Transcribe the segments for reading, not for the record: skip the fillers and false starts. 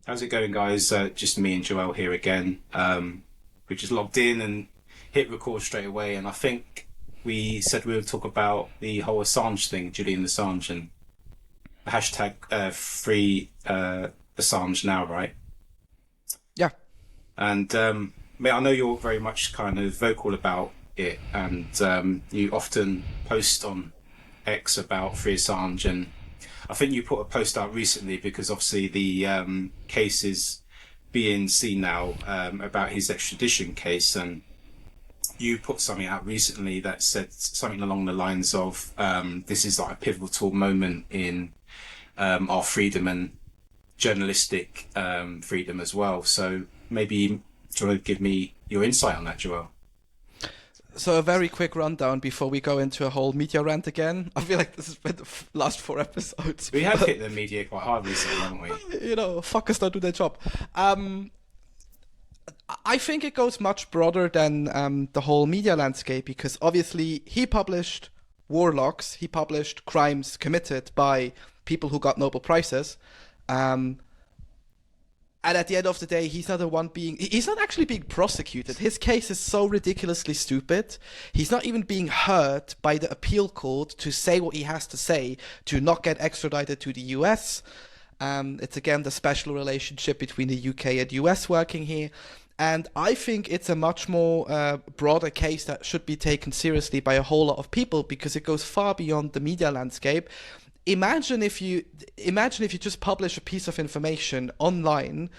How's it going, guys? Just me and Joel here again. We just logged in and hit record straight away, and I think we said we would talk about the whole Assange thing, Julian Assange, and the hashtag free Assange now, right? Yeah. And mate, I know you're very much kind of vocal about it, and you often post on X about free Assange, and I think you put a post out recently because obviously the case is being seen now about his extradition case, and you put something out recently that said something along the lines of this is like a pivotal moment in our freedom and journalistic freedom as well. So maybe do you want to give me your insight on that, Joel? So a very quick rundown before we go into a whole media rant again. I feel like this has been the last 4 episodes. We have hit the media quite hard recently, haven't we? Fuckers don't do their job. I think it goes much broader than the whole media landscape, because obviously he published war logs, he published crimes committed by people who got Nobel Prizes. And at the end of the day, he's not actually being prosecuted. His case is so ridiculously stupid. He's not even being heard by the appeal court to say what he has to say to not get extradited to the US. It's again the special relationship between the UK and US working here. And I think it's a much more broader case that should be taken seriously by a whole lot of people, because it goes far beyond the media landscape. Imagine if you just publish a piece of information online.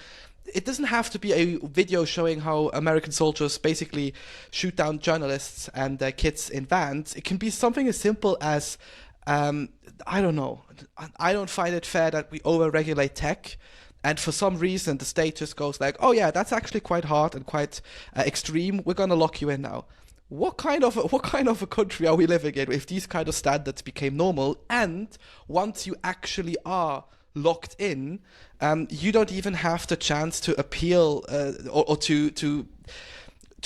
It doesn't have to be a video showing how American soldiers basically shoot down journalists and their kids in vans. It can be something as simple as, I don't know. I don't find it fair that we over-regulate tech, and for some reason the state just goes like, oh yeah, that's actually quite hard and quite extreme. We're gonna lock you in now. What kind of a country are we living in if these kind of standards became normal? And once you actually are locked in, you don't even have the chance to appeal or to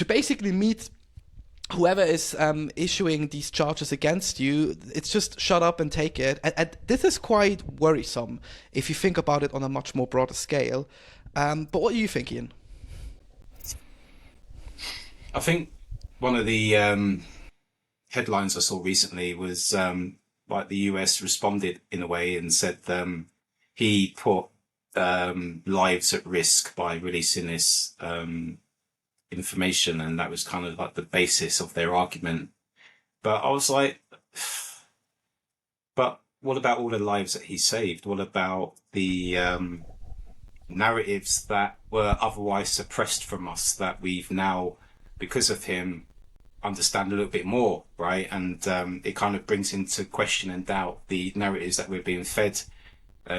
basically meet whoever is issuing these charges against you. It's just shut up and take it. And this is quite worrisome if you think about it on a much more broader scale. But what do you think, Ian? I think one of the headlines I saw recently was like the US responded in a way and said he put lives at risk by releasing this information, and that was kind of like the basis of their argument. But I was like, but what about all the lives that he saved? What about the narratives that were otherwise suppressed from us that we've now, because of him, understand a little bit more, right? And it kind of brings into question and doubt the narratives that we're being fed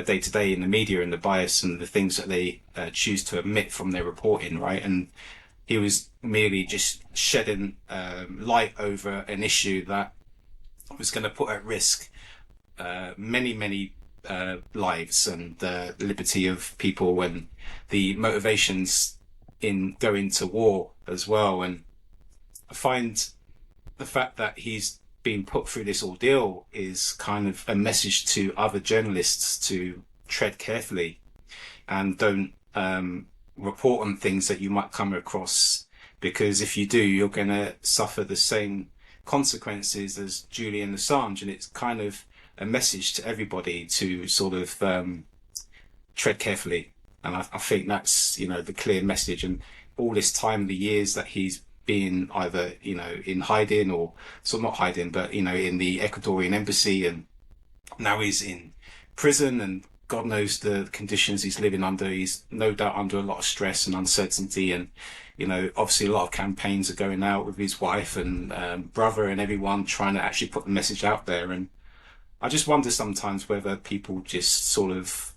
day to day in the media, and the bias and the things that they choose to omit from their reporting, right? And he was merely just shedding light over an issue that was going to put at risk many lives and the liberty of people and the motivations in going to war as well. And I find the fact that he's been put through this ordeal is kind of a message to other journalists to tread carefully and don't report on things that you might come across, because if you do, you're going to suffer the same consequences as Julian Assange. And it's kind of a message to everybody to sort of tread carefully. And I think that's, the clear message. And all this time, the years that he's been either, in hiding or sort of not hiding, but, in the Ecuadorian embassy, and now he's in prison, and God knows the conditions he's living under. He's no doubt under a lot of stress and uncertainty. And, obviously a lot of campaigns are going out with his wife and brother and everyone trying to actually put the message out there. And I just wonder sometimes whether people just sort of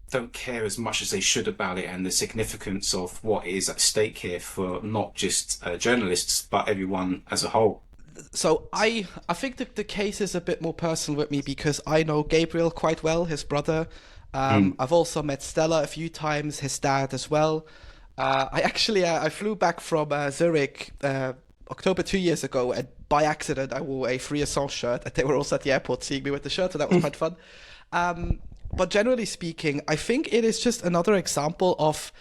don't care as much as they should about it, and the significance of what is at stake here for not just journalists, but everyone as a whole. So I think the case is a bit more personal with me, because I know Gabriel quite well, his brother. I've also met Stella a few times, his dad as well. I flew back from Zurich October 2 years ago, and by accident I wore a Free Assault shirt, and they were also at the airport seeing me with the shirt, so that was quite fun. but generally speaking, I think it is just another example of,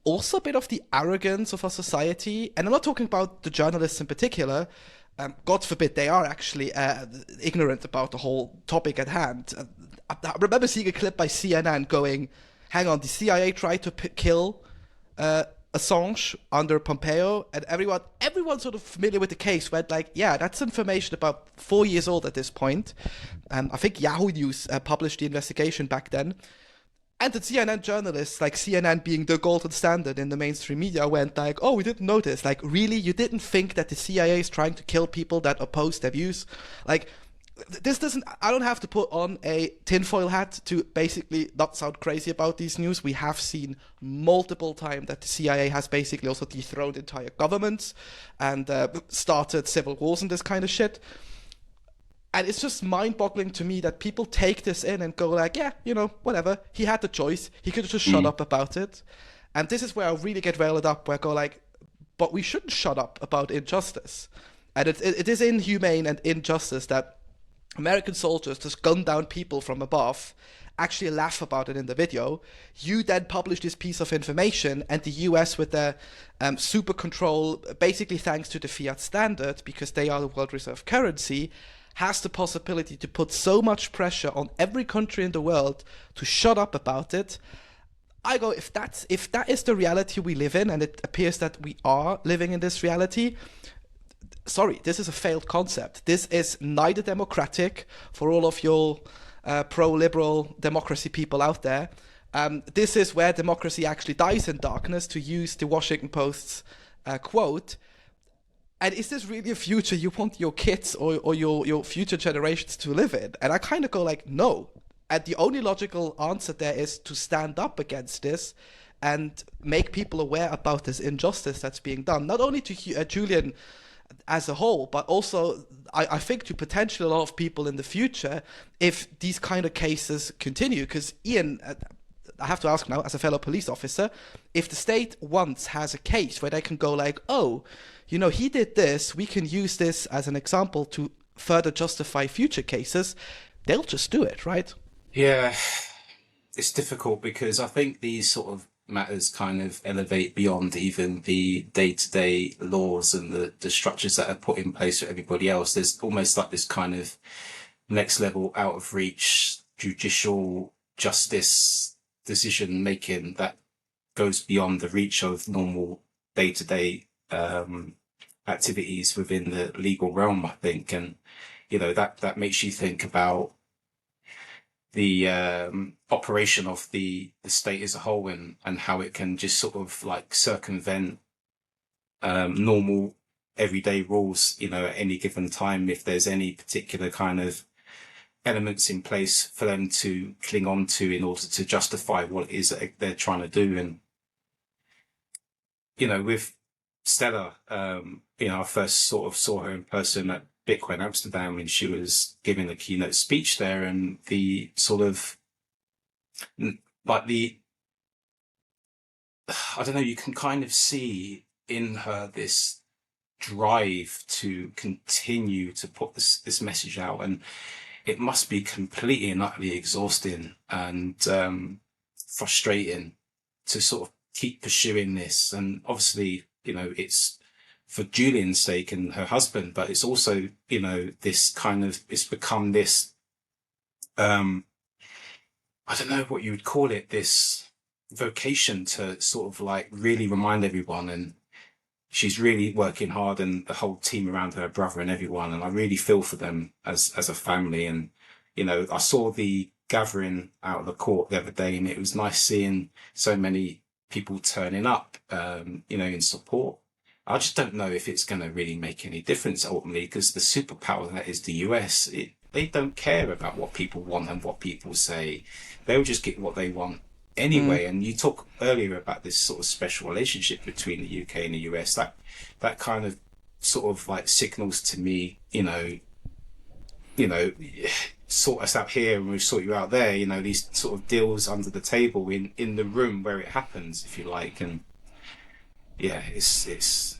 also a bit of the arrogance of our society. And I'm not talking about the journalists in particular. God forbid they are actually ignorant about the whole topic at hand. I remember seeing a clip by CNN going, hang on, the CIA tried to kill Assange under Pompeo, and everyone sort of familiar with the case went like, yeah, that's information about 4 years old at this point. I think Yahoo News published the investigation back then. And the CNN journalists, like CNN being the golden standard in the mainstream media, went like, oh, we didn't notice. Like, really? You didn't think that the CIA is trying to kill people that oppose their views? Like, this doesn't... I don't have to put on a tinfoil hat to basically not sound crazy about these news. We have seen multiple times that the CIA has basically also dethroned entire governments and started civil wars and this kind of shit. And it's just mind-boggling to me that people take this in and go like, yeah, whatever. He had the choice. He could have just shut up about it. And this is where I really get railed up, where I go like, but we shouldn't shut up about injustice. And it is inhumane and injustice that American soldiers just gun down people from above, actually laugh about it in the video. You then publish this piece of information, and the US with their super control, basically thanks to the fiat standard, because they are the world reserve currency, has the possibility to put so much pressure on every country in the world to shut up about it. I go, if that is the reality we live in, and it appears that we are living in this reality, sorry, this is a failed concept. This is neither democratic for all of your pro-liberal democracy people out there. This is where democracy actually dies in darkness, to use the Washington Post's quote. And is this really a future you want your kids or your future generations to live in? And I kind of go like, no. And the only logical answer there is to stand up against this and make people aware about this injustice that's being done. Not only to Julian as a whole, but also, I think, to potentially a lot of people in the future if these kind of cases continue. Because Ian, I have to ask now, as a fellow police officer, if the state once has a case where they can go like, oh, he did this, we can use this as an example to further justify future cases, they'll just do it, right? Yeah, it's difficult because I think these sort of matters kind of elevate beyond even the day-to-day laws and the structures that are put in place for everybody else. There's almost like this kind of next level out of reach judicial justice decision making that goes beyond the reach of normal day-to-day activities within the legal realm, I think. And that makes you think about the operation of the state as a whole, and how it can just sort of like circumvent normal everyday rules, at any given time, if there's any particular kind of elements in place for them to cling on to in order to justify what it is that they're trying to do. And with Stella, I first sort of saw her in person at Bitcoin Amsterdam when she was giving a keynote speech there, and the sort of like I don't know, you can kind of see in her this drive to continue to put this message out, and it must be completely and utterly exhausting and frustrating to sort of keep pursuing this. And obviously, it's for Julian's sake and her husband, but it's also, this kind of, it's become this, I don't know what you would call it, this vocation to sort of like really remind everyone. And she's really working hard, and the whole team around her brother and everyone. And I really feel for them as a family. And, I saw the gathering out of the court the other day, and it was nice seeing so many people turning up, in support. I just don't know if it's going to really make any difference ultimately, because the superpower that is the US, they don't care about what people want and what people say. They'll just get what they want anyway. And you talk earlier about this sort of special relationship between the UK and the US. That kind of sort of like signals to me, sort us out here and we'll sort you out there. These sort of deals under the table in the room where it happens, if you like. And yeah, it's.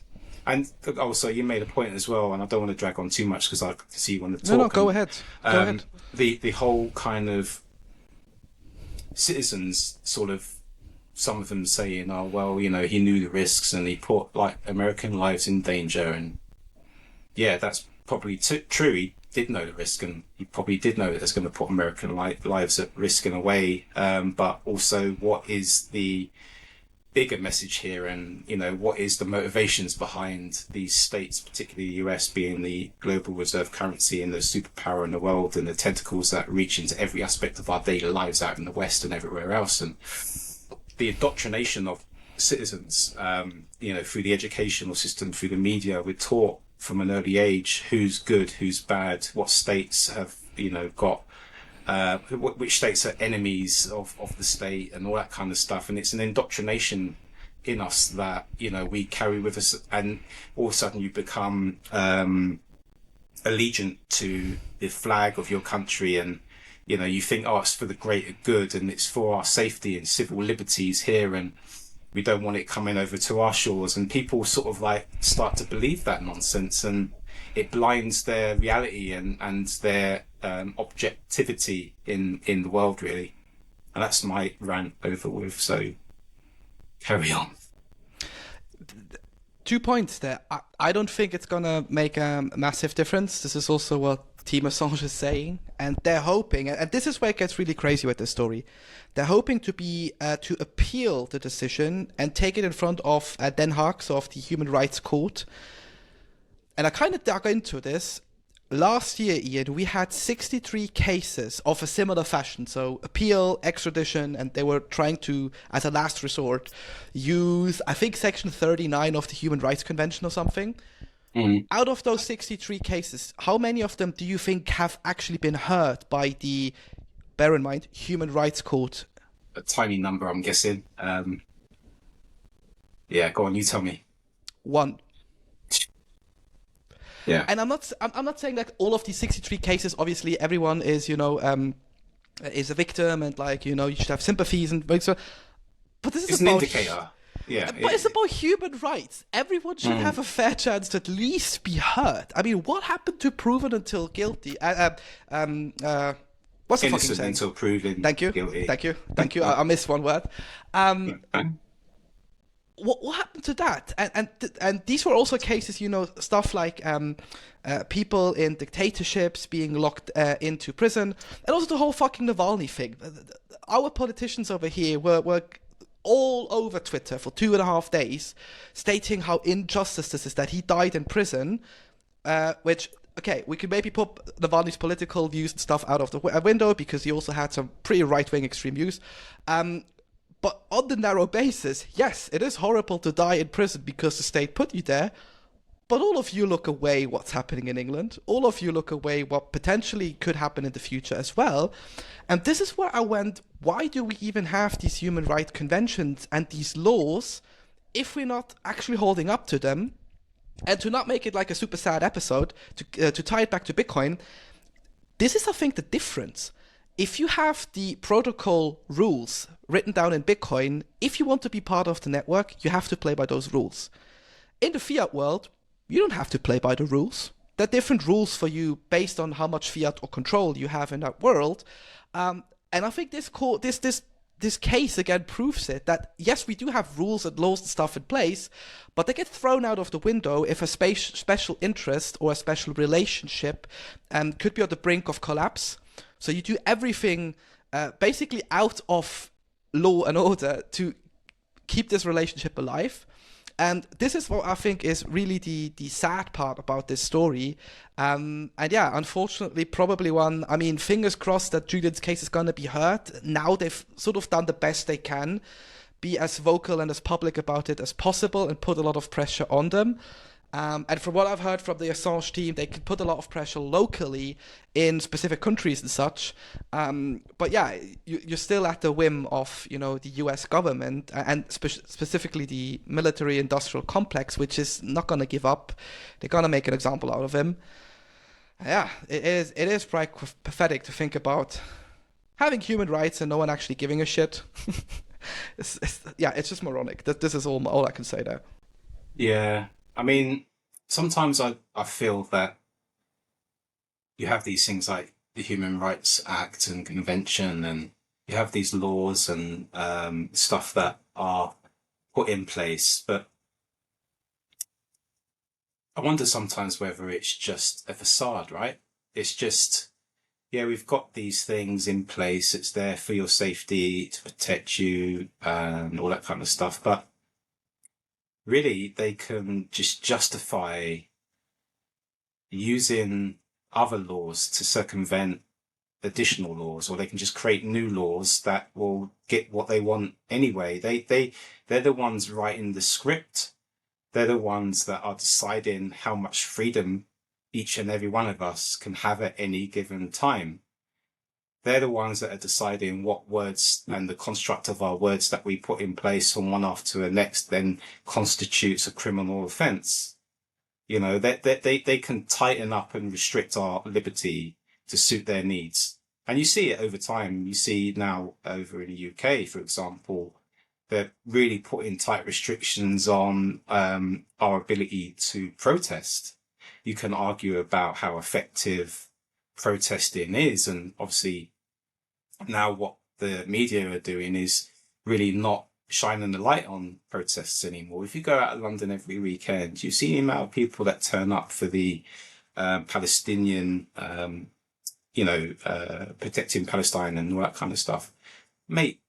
And also, you made a point as well, and I don't want to drag on too much because I see you want to talk. No, go ahead. Go ahead. The whole kind of citizens sort of, some of them saying, oh, well, he knew the risks and he put like American lives in danger. And yeah, that's probably true. He did know the risk, and he probably did know that it's going to put American lives at risk in a way. But also, what is the bigger message here, and what is the motivations behind these states, particularly the US being the global reserve currency and the superpower in the world, and the tentacles that reach into every aspect of our daily lives out in the West and everywhere else, and the indoctrination of citizens, through the educational system, through the media. We're taught from an early age who's good, who's bad, what states have got which states are enemies of the state, and all that kind of stuff. And it's an indoctrination in us that we carry with us, and all of a sudden you become allegiant to the flag of your country, and you think, oh, it's for the greater good and it's for our safety and civil liberties here, and we don't want it coming over to our shores. And people sort of like start to believe that nonsense, and it blinds their reality and their objectivity in the world, really. And that's my rant over with, so carry on. 2 points there. I don't think it's gonna make a massive difference. This is also what Team Assange is saying, and they're hoping, and this is where it gets really crazy with this story. They're hoping to appeal the decision and take it in front of Den Haag, so of the Human Rights Court. And I kind of dug into this. Last year, Ian, we had 63 cases of a similar fashion. So appeal, extradition, and they were trying to, as a last resort, use, I think, Section 39 of the Human Rights Convention or something. Out of those 63 cases, how many of them do you think have actually been heard by the, bear in mind, Human Rights Court? A tiny number, I'm guessing. Yeah, go on, you tell me. 1. Yeah. And I'm not saying that all of these 63 cases, obviously everyone is, is a victim, and like, you should have sympathies and so. But this is it's about, an indicator. Yeah. But it's about human rights. Everyone should have a fair chance to at least be heard. I mean, what happened to proven until guilty? What's the fucking Innocent saying? until proven Thank you. guilty. Thank you. I missed one word. What happened to that? And these were also cases, stuff like people in dictatorships being locked into prison, and also the whole fucking Navalny thing. Our politicians over here were all over Twitter for 2.5 days, stating how injustice this is, that he died in prison, which, okay, we could maybe put Navalny's political views and stuff out of the window, because he also had some pretty right-wing extreme views. But on the narrow basis, yes, it is horrible to die in prison because the state put you there. But all of you look away what's happening in England. All of you look away what potentially could happen in the future as well. And this is where I went, why do we even have these human rights conventions and these laws if we're not actually holding up to them? And to not make it like a super sad episode, to tie it back to Bitcoin, this is, I think, the difference. If you have the protocol rules written down in Bitcoin, if you want to be part of the network, you have to play by those rules. In the fiat world, you don't have to play by the rules. There are different rules for you based on how much fiat or control you have in that world. And I think this case again proves it, that yes, we do have rules and laws and stuff in place, but they get thrown out of the window if a special interest or a special relationship could be on the brink of collapse. So you do everything basically out of law and order to keep this relationship alive. And this is what I think is really the sad part about this story. And yeah, unfortunately, probably one, I mean, fingers crossed that Julian's case is going to be heard. Now they've sort of done the best they can, be as vocal and as public about it as possible, and put a lot of pressure on them. And from what I've heard from the Assange team, they could put a lot of pressure locally in specific countries and such. But yeah, you're still at the whim of, the US government, and specifically the military-industrial complex, which is not going to give up. They're going to make an example out of him. Yeah, it is quite pathetic to think about having human rights and no one actually giving a shit. it's just moronic. This is all I can say there. Yeah. I mean, sometimes I feel that you have these things like the Human Rights Act and Convention, and you have these laws and stuff that are put in place, but I wonder sometimes whether it's just a facade, right? It's just, yeah, we've got these things in place. It's there for your safety, to protect you and all that kind of stuff. But really, they can just justify using other laws to circumvent additional laws, or they can just create new laws that will get what they want anyway. They're the ones writing the script. They're the ones that are deciding how much freedom each and every one of us can have at any given time. They're the ones that are deciding what words and the construct of our words that we put in place from one after the next then constitutes a criminal offence. You know, they can tighten up and restrict our liberty to suit their needs. And you see it over time. You see now over in the UK, for example, they're really putting tight restrictions on our ability to protest. You can argue about how effective protesting is. And obviously now what the media are doing is really not shining the light on protests anymore. If you go out of London every weekend, you see the amount of people that turn up for the Palestinian, protecting Palestine and all that kind of stuff. Mate,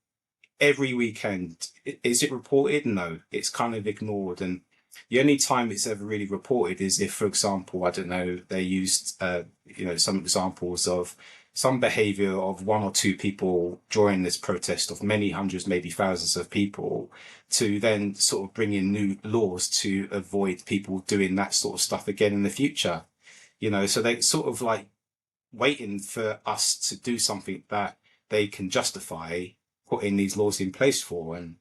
every weekend, is it reported? No, it's kind of ignored. And the only time it's ever really reported is if, for example, I don't know, they used, some examples of some behavior of one or two people during this protest of many hundreds, maybe thousands of people, to then sort of bring in new laws to avoid people doing that sort of stuff again in the future. So they sort of like waiting for us to do something that they can justify putting these laws in place for. And,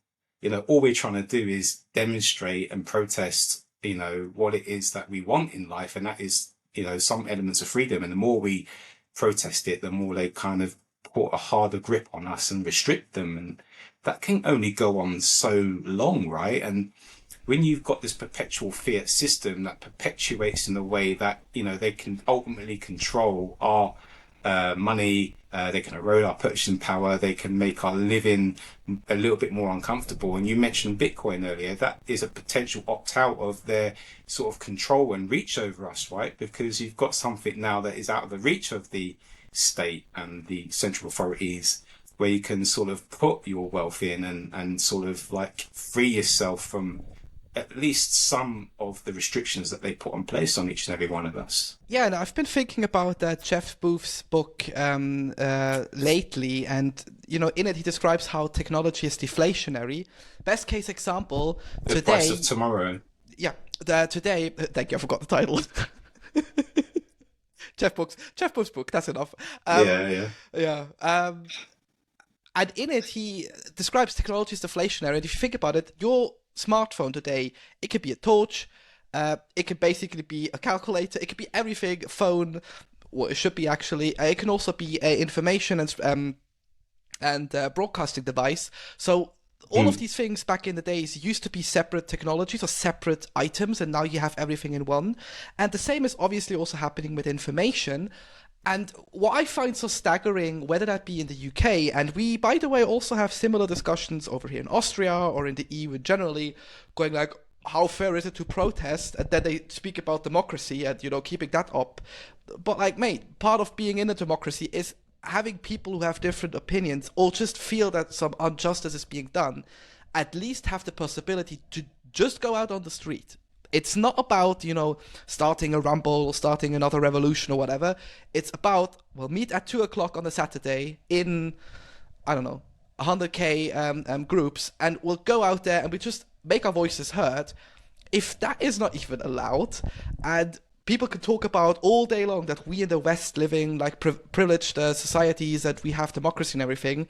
all we're trying to do is demonstrate and protest, what it is that we want in life. And that is, some elements of freedom. And the more we protest it, the more they kind of put a harder grip on us and restrict them. And that can only go on so long, right? And when you've got this perpetual fiat system that perpetuates in a way that, they can ultimately control our money, they can erode our purchasing power, they can make our living a little bit more uncomfortable. And you mentioned Bitcoin earlier. That is a potential opt-out of their sort of control and reach over us, right? Because you've got something now that is out of the reach of the state and the central authorities, where you can sort of put your wealth in and sort of like free yourself from at least some of the restrictions that they put in place on each and every one of us. Yeah, and I've been thinking about Jeff Booth's book lately, and in it he describes how technology is deflationary. Best case example The today. Price of Tomorrow. Yeah, today. Thank you, I forgot the title. Jeff Booth's book. That's enough. Yeah. And in it he describes technology as deflationary. And if you think about it, your smartphone today, it could be a torch, it could basically be a calculator, it could be everything. Phone, well, it should be actually. It can also be a information and broadcasting device. So all of these things back in the days used to be separate technologies or separate items, and now you have everything in one. And the same is obviously also happening with information. And what I find so staggering, whether that be in the UK, and we, by the way, also have similar discussions over here in Austria or in the EU generally, going like, how fair is it to protest? And then they speak about democracy and, keeping that up. But like, mate, part of being in a democracy is having people who have different opinions or just feel that some injustice is being done, at least have the possibility to just go out on the street. It's not about, starting a rumble or starting another revolution or whatever. It's about, we'll meet at 2:00 on a Saturday in, I don't know, 100K groups, and we'll go out there and we just make our voices heard. If that is not even allowed, and people can talk about all day long that we in the West living like privileged societies, that we have democracy and everything,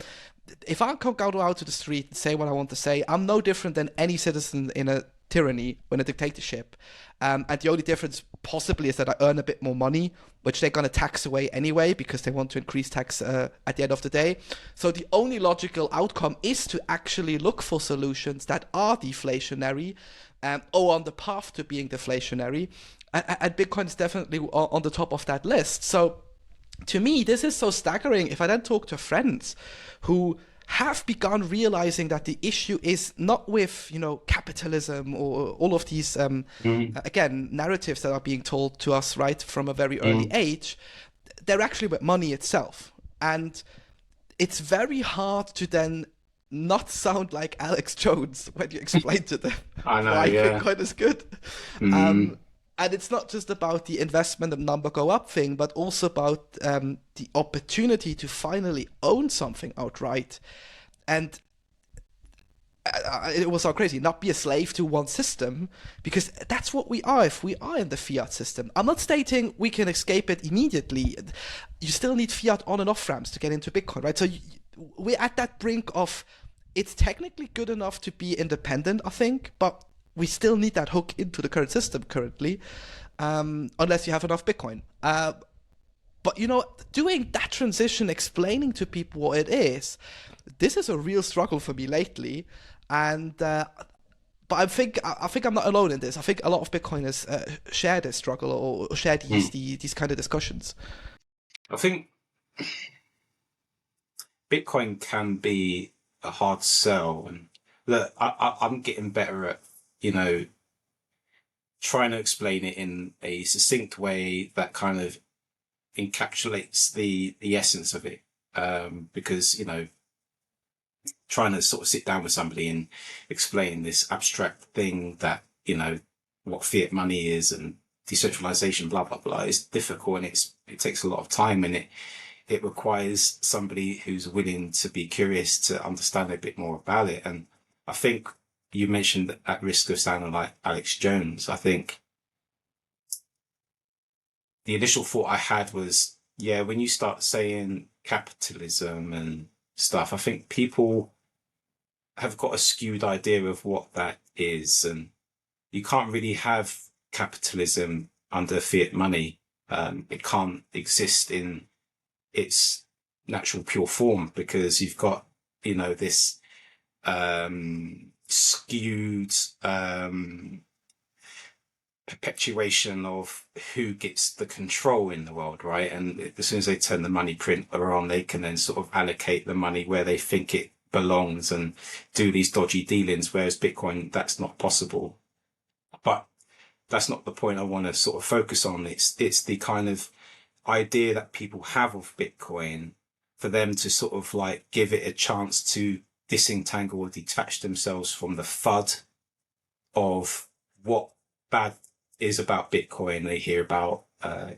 if I can't go out to the street and say what I want to say, I'm no different than any citizen in a tyranny, when a dictatorship. And the only difference possibly is that I earn a bit more money, which they're going to tax away anyway because they want to increase tax at the end of the day. So the only logical outcome is to actually look for solutions that are deflationary or on the path to being deflationary. And Bitcoin is definitely on the top of that list. So to me, this is so staggering. If I then talk to friends who have begun realizing that the issue is not with, capitalism or all of these, Mm, again, narratives that are being told to us right from a very early mm, age, they're actually with money itself. And it's very hard to then not sound like Alex Jones when you explain to them I know, why yeah. Bitcoin is good. Mm, Um, and it's not just about the investment and number go up thing, but also about the opportunity to finally own something outright. And it was so crazy, not be a slave to one system, because that's what we are if we are in the fiat system. I'm not stating we can escape it immediately. You still need fiat on and off ramps to get into Bitcoin, right? So we're at that brink of it's technically good enough to be independent, I think, but we still need that hook into the current system currently, unless you have enough Bitcoin. But doing that transition, explaining to people what it is, this is a real struggle for me lately, and but I think I'm not alone in this. I think a lot of Bitcoiners share this struggle or share mm. these kind of discussions. I think Bitcoin can be a hard sell, and look, I'm getting better at, you know, trying to explain it in a succinct way that kind of encapsulates the essence of it. Because, trying to sort of sit down with somebody and explain this abstract thing that, what fiat money is and decentralization, blah, blah, blah, is difficult, and it takes a lot of time, and it requires somebody who's willing to be curious to understand a bit more about it. And I think you mentioned, at risk of sounding like Alex Jones, I think the initial thought I had was, yeah, when you start saying capitalism and stuff, I think people have got a skewed idea of what that is. And you can't really have capitalism under fiat money. It can't exist in its natural pure form, because you've got, this skewed perpetuation of who gets the control in the world, right? And as soon as they turn the money printer on, they can then sort of allocate the money where they think it belongs and do these dodgy dealings, whereas Bitcoin, that's not possible. But that's not the point I want to sort of focus on. It's the kind of idea that people have of Bitcoin, for them to sort of like give it a chance to disentangle or detach themselves from the FUD of what bad is about Bitcoin. They hear about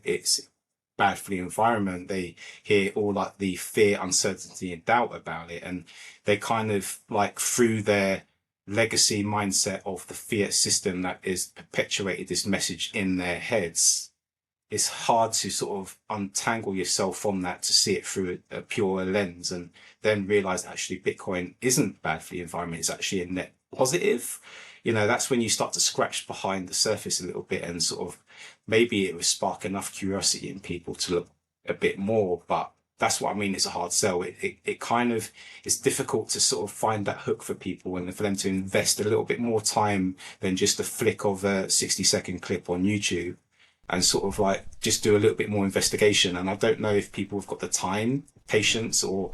it's bad for the environment. They hear all like the fear, uncertainty, and doubt about it, and they kind of like, through their legacy mindset of the fiat system that is perpetuated this message in their heads, it's hard to sort of untangle yourself from that to see it through a pure lens, and then realize actually Bitcoin isn't bad for the environment. It's actually a net positive. That's when you start to scratch behind the surface a little bit, and sort of maybe it will spark enough curiosity in people to look a bit more. But that's what I mean. It's a hard sell. It kind of, it's difficult to sort of find that hook for people, and for them to invest a little bit more time than just a flick of a 60-second clip on YouTube, and sort of like just do a little bit more investigation. And I don't know if people have got the time, patience, or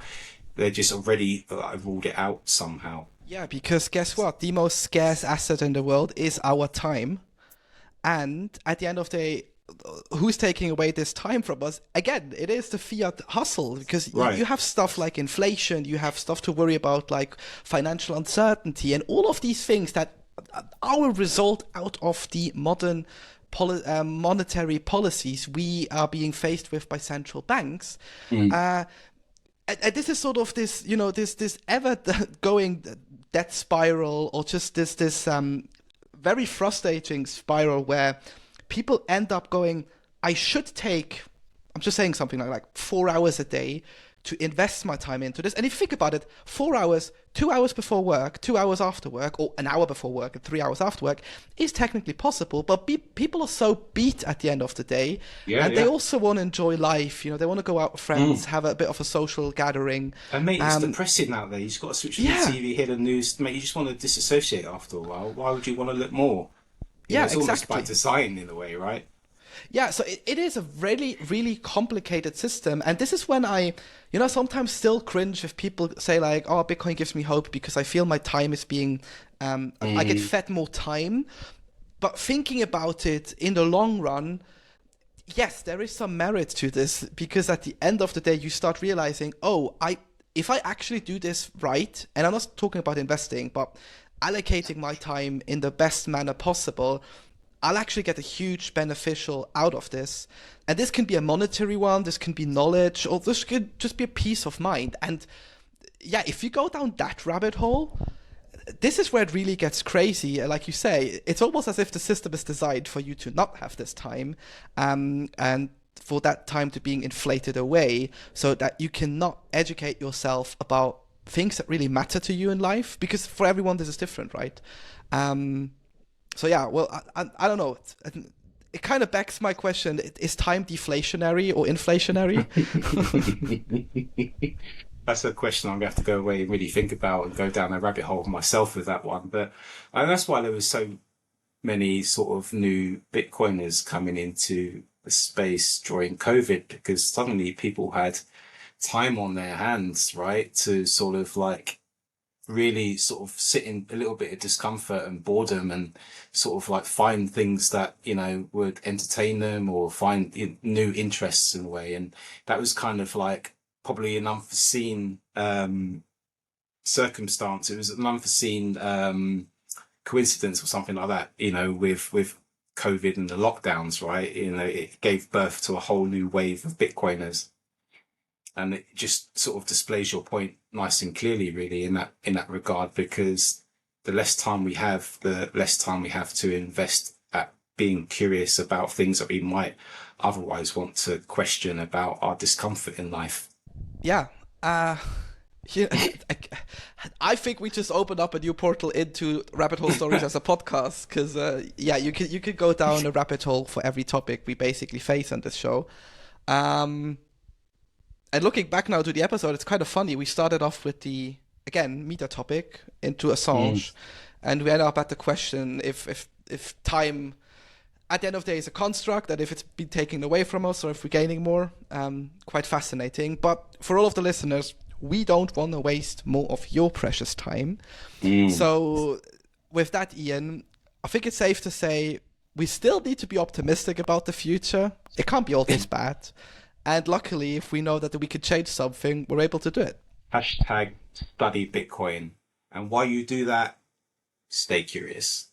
they're just already ruled it out somehow. Yeah, because guess what? The most scarce asset in the world is our time. And at the end of the day, who's taking away this time from us? Again, it is the fiat hustle, because Right. you have stuff like inflation, you have stuff to worry about like financial uncertainty, and all of these things that are a result out of the modern monetary policies we are being faced with by central banks. Mm. And this is sort of this, this ever going debt spiral, or just this very frustrating spiral where people end up going, I should take, I'm just saying something like 4 hours a day to invest my time into this. And if you think about it, 4 hours, 2 hours before work, 2 hours after work, or an hour before work and 3 hours after work is technically possible. But people are so beat at the end of the day, Yeah, and they yeah. also want to enjoy life. They want to go out with friends, Mm. have a bit of a social gathering. And mate, it's Um, depressing out there. You just got to switch on the yeah, TV, hear the news, mate. You just want to disassociate after a while. Why would you want to look more? yeah, It's almost by exactly. design in a way, right? Yeah, so it is a really, really complicated system. And this is when I, sometimes still cringe if people say like, oh, Bitcoin gives me hope because I feel my time is being, I get fed more time. But thinking about it in the long run, yes, there is some merit to this because at the end of the day, you start realizing, if I actually do this right, and I'm not talking about investing, but allocating my time in the best manner possible, I'll actually get a huge beneficial out of this. And this can be a monetary one, this can be knowledge, or this could just be a peace of mind. And yeah, if you go down that rabbit hole, this is where it really gets crazy. Like you say, it's almost as if the system is designed for you to not have this time, and for that time to being inflated away so that you cannot educate yourself about things that really matter to you in life, because for everyone this is different, right? So yeah, well, I don't know. It kind of begs my question: is time deflationary or inflationary? That's a question I'm going to have to go away and really think about and go down a rabbit hole myself with that one. But that's why there was so many sort of new Bitcoiners coming into the space during COVID, because suddenly people had time on their hands, right? To sort of like really sort of sit in a little bit of discomfort and boredom and sort of like find things that, would entertain them or find new interests in a way. And that was kind of like probably an unforeseen circumstance. It was an unforeseen coincidence or something like that, with COVID and the lockdowns, right? It gave birth to a whole new wave of Bitcoiners. And it just sort of displays your point nice and clearly, really, in that regard, because the less time we have, the less time we have to invest at being curious about things that we might otherwise want to question about our discomfort in life. Yeah. Yeah, I think we just opened up a new portal into rabbit hole stories as a podcast, because you could go down a rabbit hole for every topic we basically face on this show. And looking back now to the episode, it's kind of funny. We started off with the, again, meta topic into Assange, and we ended up at the question if time at the end of the day is a construct, and if it's been taken away from us or if we're gaining more. Quite fascinating. But for all of the listeners, we don't want to waste more of your precious time. So with that, Ian, I think it's safe to say we still need to be optimistic about the future. It can't be all this bad. And luckily, if we know that we could change something, we're able to do it. #study Bitcoin. And while you do that, stay curious.